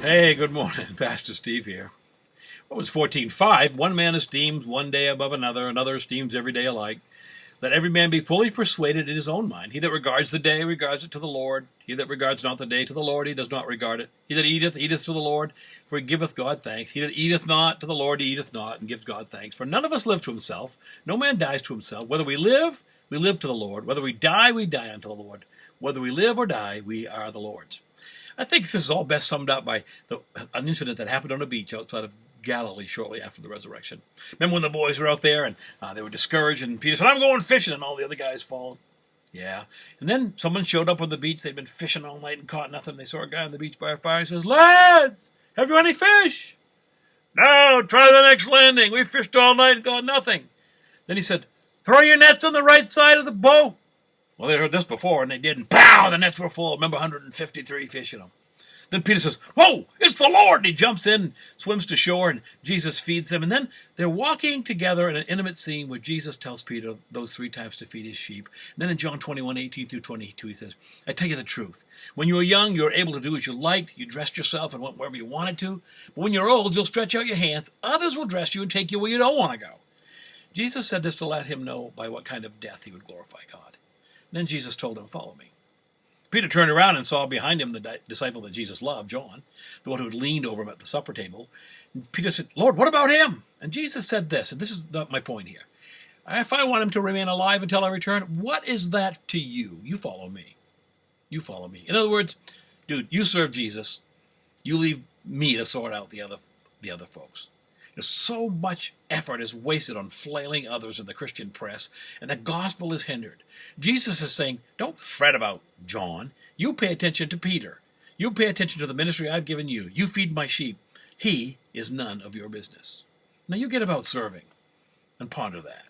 Hey, good morning. Pastor Steve here. What was 14:5? One man esteems one day above another, another esteems every day alike. Let every man be fully persuaded in his own mind. He that regards the day regards it to the Lord. He that regards not the day to the Lord, he does not regard it. He that eateth, eateth to the Lord, for he giveth God thanks. He that eateth not to the Lord, he eateth not, and gives God thanks. For none of us live to himself. No man dies to himself. Whether we live to the Lord. Whether we die unto the Lord. Whether we live or die, we are the Lord's. I think this is all best summed up by an incident that happened on a beach outside of Galilee shortly after the resurrection. Remember when the boys were out there and they were discouraged, and Peter said, "I'm going fishing," and all the other guys followed. Yeah. And then someone showed up on the beach. They'd been fishing all night and caught nothing. They saw a guy on the beach by a fire. He says, "Lads, have you any fish?" "No, try the next landing. We fished all night and got nothing." Then he said, "Throw your nets on the right side of the boat." Well, they'd heard this before, and they did, and pow, the nets were full. Remember, 153 fish in them. Then Peter says, "Whoa, it's the Lord!" And he jumps in, swims to shore, and Jesus feeds them. And then they're walking together in an intimate scene where Jesus tells Peter those three times to feed his sheep. And then in John 21:18-22, he says, "I tell you the truth. When you were young, you were able to do as you liked. You dressed yourself and went wherever you wanted to. But when you're old, you'll stretch out your hands. Others will dress you and take you where you don't want to go." Jesus said this to let him know by what kind of death he would glorify God. Then Jesus told him, "Follow me." Peter turned around and saw behind him the disciple that Jesus loved, John, the one who had leaned over him at the supper table. And Peter said, "Lord, what about him?" And Jesus said this, and this is my point here. "If I want him to remain alive until I return, what is that to you? You follow me. You follow me." In other words, dude, you serve Jesus. You leave me to sort out the other folks. So much effort is wasted on flailing others in the Christian press, and the gospel is hindered. Jesus is saying, don't fret about John. You pay attention to Peter. You pay attention to the ministry I've given you. You feed my sheep. He is none of your business. Now you get about serving and ponder that.